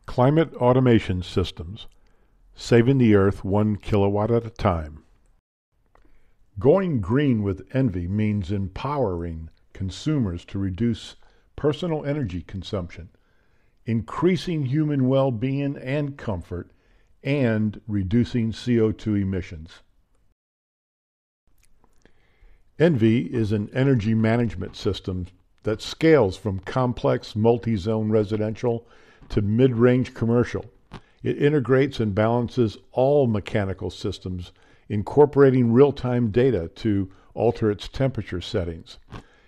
Climate automation systems, saving the earth 1 kilowatt at a time. Going green with ENVI means empowering consumers to reduce personal energy consumption, increasing human well-being and comfort, and reducing CO2 emissions. ENVI is an energy management system that scales from complex multi-zone residential to mid-range commercial. It integrates and balances all mechanical systems, incorporating real-time data to alter its temperature settings.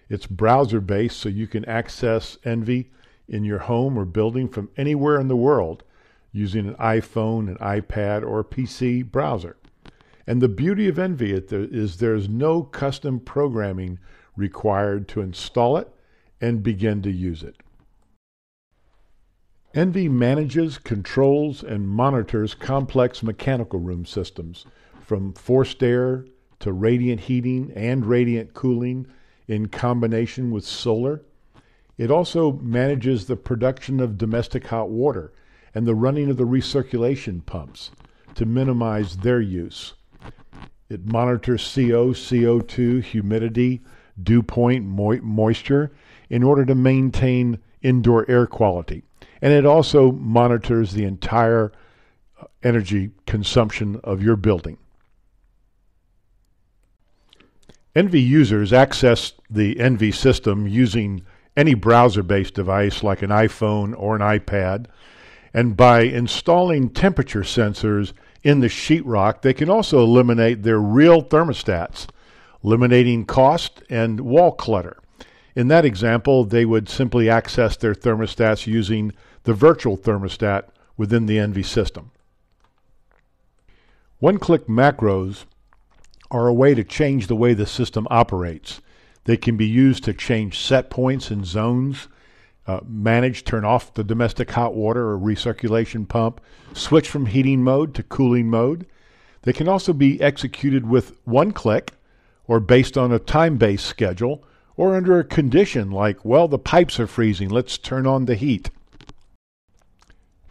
It's browser-based, so you can access ENVI in your home or building from anywhere in the world using an iPhone, an iPad, or a PC browser. And the beauty of ENVI is there's no custom programming required to install it and begin to use it. ENVI manages, controls, and monitors complex mechanical room systems, from forced air to radiant heating and radiant cooling in combination with solar. It also manages the production of domestic hot water and the running of the recirculation pumps to minimize their use. It monitors CO, CO2, humidity, dew point, moisture in order to maintain indoor air quality. And it also monitors the entire energy consumption of your building. ENVI users access the ENVI system using any browser-based device like an iPhone or an iPad, and by installing temperature sensors in the sheetrock, they can also eliminate their real thermostats, eliminating cost and wall clutter. In that example, they would simply access their thermostats using the virtual thermostat within the ENVI system. One-click macros are a way to change the way the system operates. They can be used to change set points and zones, manage, turn off the domestic hot water or recirculation pump, switch from heating mode to cooling mode. They can also be executed with one click or based on a time-based schedule or under a condition like, well, the pipes are freezing, let's turn on the heat.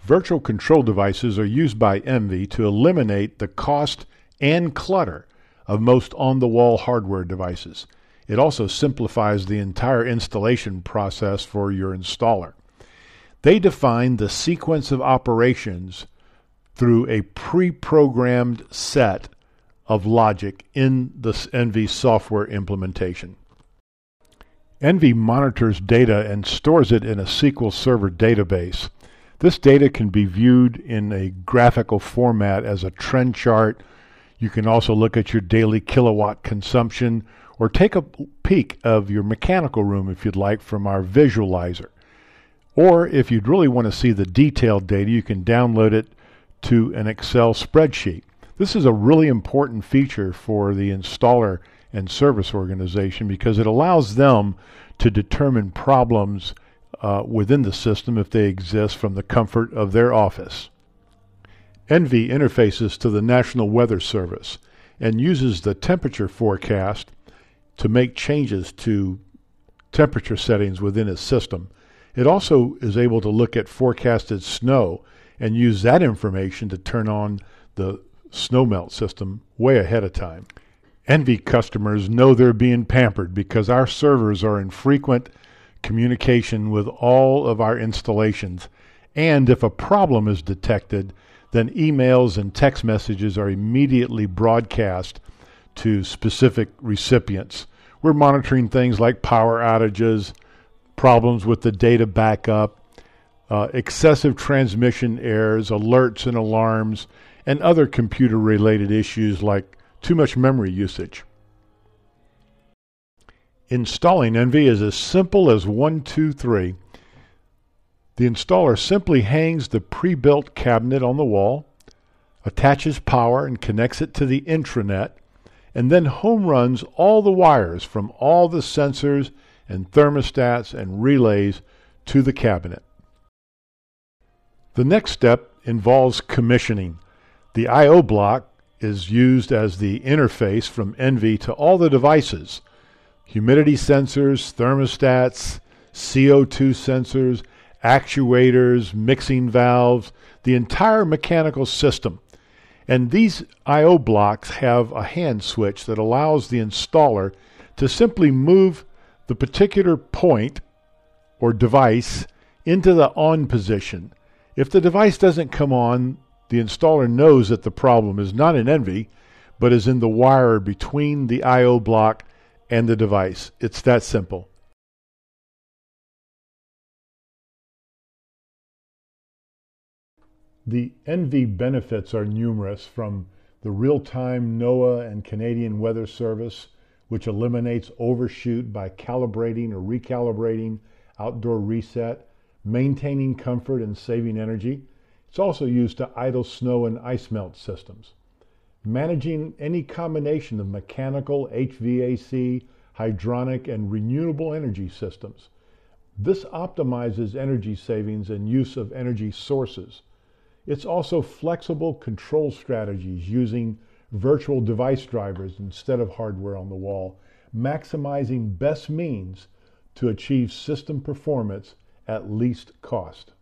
Virtual control devices are used by ENVI to eliminate the cost and clutter of most on-the-wall hardware devices. It also simplifies the entire installation process for your installer. They define the sequence of operations through a pre-programmed set of logic in the ENVI software implementation. ENVI monitors data and stores it in a SQL Server database. This data can be viewed in a graphical format as a trend chart. You can also look at your daily kilowatt consumption or take a peek of your mechanical room if you'd like from our visualizer. Or if you'd really want to see the detailed data, you can download it to an Excel spreadsheet. This is a really important feature for the installer and service organization because it allows them to determine problems within the system if they exist from the comfort of their office. ENVI interfaces to the National Weather Service and uses the temperature forecast to make changes to temperature settings within its system. It also is able to look at forecasted snow and use that information to turn on the snowmelt system way ahead of time. ENVI customers know they're being pampered because our servers are in frequent communication with all of our installations, and if a problem is detected, then emails and text messages are immediately broadcast to specific recipients. We're monitoring things like power outages, problems with the data backup, excessive transmission errors, alerts and alarms, and other computer-related issues like too much memory usage. Installing ENVI is as simple as 1, 2, 3. The installer simply hangs the pre-built cabinet on the wall, attaches power and connects it to the intranet, and then home runs all the wires from all the sensors and thermostats and relays to the cabinet. The next step involves commissioning. The I/O block is used as the interface from ENVI to all the devices: humidity sensors, thermostats, CO2 sensors, actuators, mixing valves, the entire mechanical system. And these I/O blocks have a hand switch that allows the installer to simply move the particular point or device into the on position. If the device doesn't come on, the installer knows that the problem is not in ENV, but is in the wire between the I/O block and the device. It's that simple. The ENV benefits are numerous, from the real-time NOAA and Canadian Weather Service, which eliminates overshoot by calibrating or recalibrating outdoor reset, maintaining comfort and saving energy. It's also used to idle snow and ice melt systems. Managing any combination of mechanical, HVAC, hydronic, and renewable energy systems. This optimizes energy savings and use of energy sources. It's also flexible control strategies using virtual device drivers instead of hardware on the wall, maximizing best means to achieve system performance at least cost.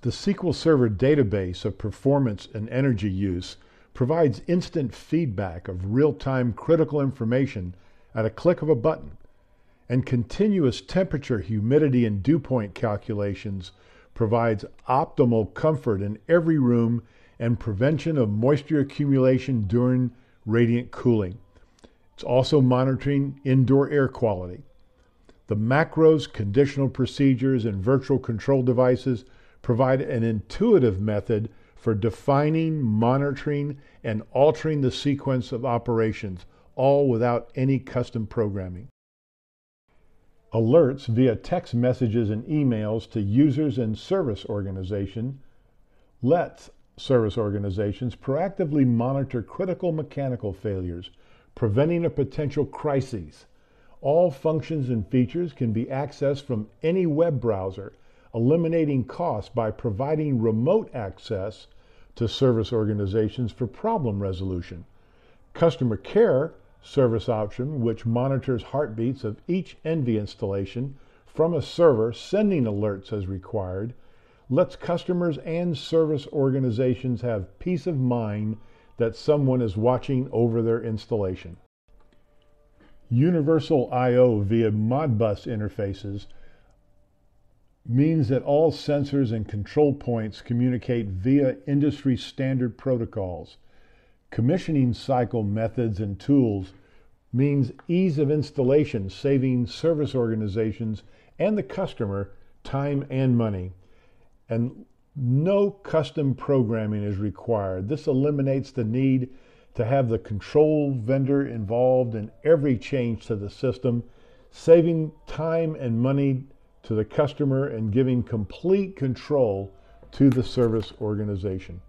The SQL Server database of performance and energy use provides instant feedback of real-time critical information at a click of a button, and continuous temperature, humidity, and dew point calculations provides optimal comfort in every room and prevention of moisture accumulation during radiant cooling. It's also monitoring indoor air quality. The macros, conditional procedures, and virtual control devices provide an intuitive method for defining, monitoring, and altering the sequence of operations, all without any custom programming. Alerts via text messages and emails to users and service organizations lets service organizations proactively monitor critical mechanical failures, preventing a potential crisis. All functions and features can be accessed from any web browser, eliminating costs by providing remote access to service organizations for problem resolution. Customer care service option, which monitors heartbeats of each ENV installation from a server, sending alerts as required, lets customers and service organizations have peace of mind that someone is watching over their installation. Universal I/O via Modbus interfaces means that all sensors and control points communicate via industry standard protocols. Commissioning cycle methods and tools means ease of installation, saving service organizations and the customer time and money. And no custom programming is required. This eliminates the need to have the control vendor involved in every change to the system, saving time and money to the customer and giving complete control to the service organization.